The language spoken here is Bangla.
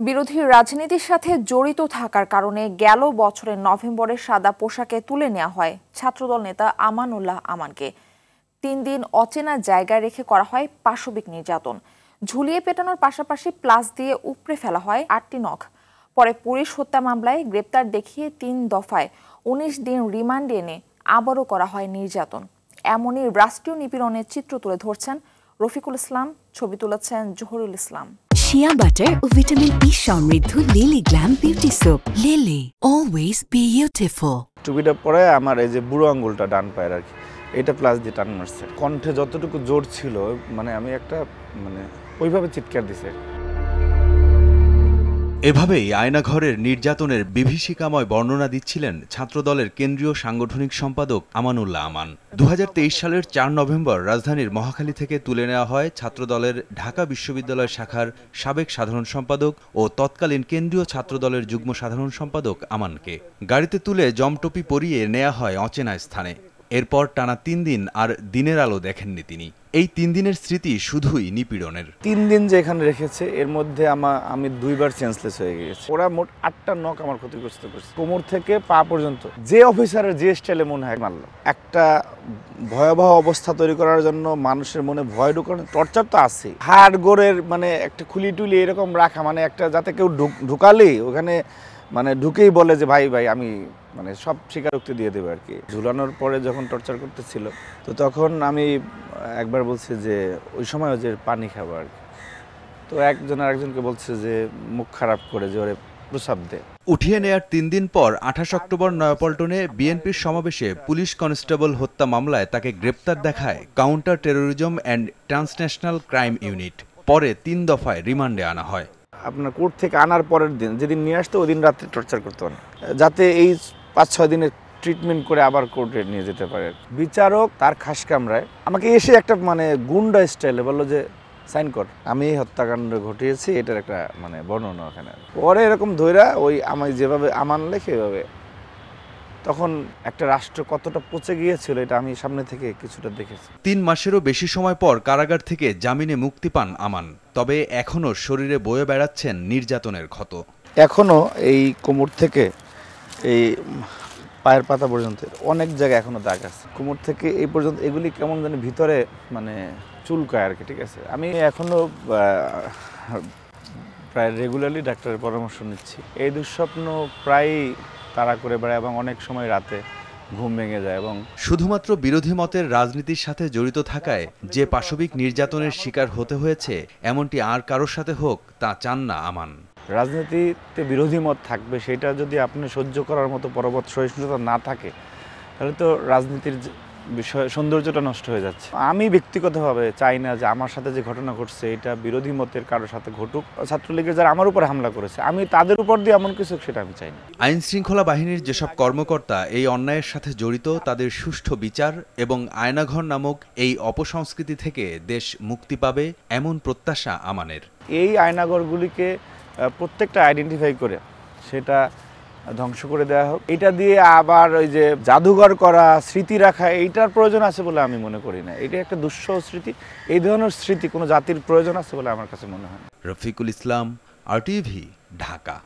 বিরোধী রাজনীতির সাথে জড়িত থাকার কারণে গেল বছরের নভেম্বরে সাদা পোশাকে তুলে নেওয়া হয় ছাত্রদল নেতা আমানুল্লাহ আমানকে। ৩ দিন অচেনা জায়গায় রেখে করা হয় পাশবিক নির্যাতন। ঝুলিয়ে পেটানোর পাশাপাশি প্লাস দিয়ে উপড়ে ফেলা হয় ৮টি নখ। পরে পুলিশ হত্যা মামলায় গ্রেপ্তার দেখিয়ে ৩ দফায় ১৯ দিন রিমান্ডে এনে আবারও করা হয় নির্যাতন। এমনই রাষ্ট্রীয় নিপীড়নের চিত্র তুলে ধরছেন রফিকুল ইসলাম, ছবি তুলেছেন জহুরুল ইসলাম। শিয়া বাটার ও ভিটামিন ই সমৃদ্ধ lily glam beauty soap. Lily, always beautiful. টুপিটা পরে আমার এই যে বুড়ো আঙ্গুলটা ডান পায়ের আর কি, এটা প্লাস দিয়ে টান মারছে। কণ্ঠে যতটুকু জোর ছিল আমি একটা ওইভাবে চিৎকার দিছে। এভাবেই আয়নাঘরের নির্যাতনের বিভীষিকাময় বর্ণনা দিচ্ছিলেন ছাত্রদলের কেন্দ্রীয় সাংগঠনিক সম্পাদক আমানুল্লাহ আমান। ২০২৩ সালের ৪ নভেম্বর রাজধানীর মহাখালী থেকে তুলে নেওয়া হয় ছাত্রদলের ঢাকা বিশ্ববিদ্যালয় শাখার সাবেক সাধারণ সম্পাদক ও তৎকালীন কেন্দ্রীয় ছাত্রদলের যুগ্ম সাধারণ সম্পাদক আমানকে। গাড়িতে তুলে জমটপি পরিয়ে নেওয়া হয় অচেনা স্থানে। এরপর টানা ৩ দিন আর দিনের আলো দেখেননি তিনি। এই ৩ দিনের স্মৃতি শুধুই নিপীড়নের। ৩ দিন যে এখানে রেখেছে এর মধ্যে আমি ২বার সেন্সলেস হয়ে গেছি। ওরা মোট ৮টা নখ আমার ক্ষতিগ্রস্ত করছে, কোমর থেকে পা পর্যন্ত। যে অফিসারের যে স্টাইলে মনে হয় মারলো। একটা ভয়াবহ অবস্থা তৈরি করার জন্য মানুষের মনে ভয় ঢুকানো, টর্চার তো আছে। হাড় গোড়ের একটা খুলি টুলি এরকম রাখা, একটা যাতে কেউ ঢুকালে ওখানে ঢুকেই বলে যে ভাই ভাই আমি সব স্বীকারোক্তি দিয়ে দেবে আর কি। ঝুলানোর পরে যখন টর্চার করতেছিল তো তখন আমি একবার বলছি যে ওই সময় যে পানি খাবো আর কি। তো একজন আরেকজনকে বলছে যে মুখ খারাপ করে যে ওরে প্রসাব দে। উঠিয়ে নেয়ার ৩ দিন পর ২৮ অক্টোবর নয়াপল্টনে বিএনপির সমাবেশে পুলিশ কনস্টেবল হত্যা মামলায় তাকে গ্রেপ্তার দেখায় counter terrorism and transnational crime unit. পরে ৩ দফায় রিমান্ডে আনা হয়। আপনার কোর্ট থেকে আনার পরের দিন যেদিন নিয়ে আসতো ওই দিন রাত্রে টর্চার করতে পারে, যাতে এই ৫-৬ দিনের ট্রিটমেন্ট করে আবার কোর্টে নিয়ে যেতে পারে। বিচারক তার খাস কামরায় আমাকে এসে একটা গুন্ডা স্টাইলে বললো যে সাইন কর, আমি এই হত্যাকাণ্ড ঘটিয়েছি, এটার একটা বর্ণনা ওখানে। পরে এরকম ধৈরা ওই আমি যেভাবে আমান লেখে এভাবে, তখন একটা রাষ্ট্র কতটা পচে গিয়েছিল এটা আমি সামনে থেকে কিছুটা দেখেছি। ৩ মাসেরও বেশি সময় পর কারাগার থেকে জামিনে মুক্তি পান আমান। তবে এখনও শরীরে বয়ে বেড়াচ্ছেন নির্যাতনের ক্ষত। এখনও এই কোমর থেকে এই পায়ের পাতা পর্যন্ত অনেক জায়গায় এখনও দাগ আছে। কোমর থেকে এই পর্যন্ত এগুলি কেমন জানি ভিতরে চুলকায় আর কি। ঠিক আছে, আমি এখনও প্রায় রেগুলারলি ডাক্তারের পরামর্শ নিচ্ছি। এই দুঃস্বপ্ন প্রায় তাড়া করে বেড়ায় এবং অনেক সময় রাতে ঘুম ভেঙে যায়। এবং শুধুমাত্র বিরোধী মতের রাজনীতির সাথে জড়িত থাকায় যে পাশবিক নির্যাতনের শিকার হতে হয়েছে এমনটি আর কারোর সাথে হোক তা চান না আমান। রাজনীতিতে বিরোধী মত থাকবে, সেটা যদি আপনি সহ্য করার মতো পরবত সহিষ্ণুতা না থাকে তাহলে তো রাজনীতির বিষয় সৌন্দর্যটা নষ্ট হয়ে যাচ্ছে। আমি ব্যক্তিগতভাবে চাই না যে আমার সাথে যে ঘটনা ঘটছে এটা বিরোধী মতের কারোর সাথে ঘটুক। ছাত্রলীগের যারা আমার উপর হামলা করেছে আমি তাদের উপর দিয়ে এমন কিছু, সেটা আমি চাই না। আইন শৃঙ্খলা বাহিনীর যেসব কর্মকর্তা এই অন্যায়ের সাথে জড়িত তাদের সুষ্ঠু বিচার এবং আয়নাঘর নামক এই অপসংস্কৃতি থেকে দেশ মুক্তি পাবে এমন প্রত্যাশা আমানের। এই আয়নাঘরগুলিকে প্রত্যেকটা আইডেন্টিফাই করে সেটা ধ্বংস করে দেওয়া হোক। এটা দিয়ে আবার ওই যে জাদুঘর করা, স্মৃতি রাখা, এইটার প্রয়োজন আছে বলে আমি মনে করি না। এটা একটা দুঃসহ স্মৃতি। এই ধরনের স্মৃতি কোনো জাতির প্রয়োজন আছে বলে আমার কাছে মনে হয় না। রফিকুল ইসলাম, RTV, ঢাকা।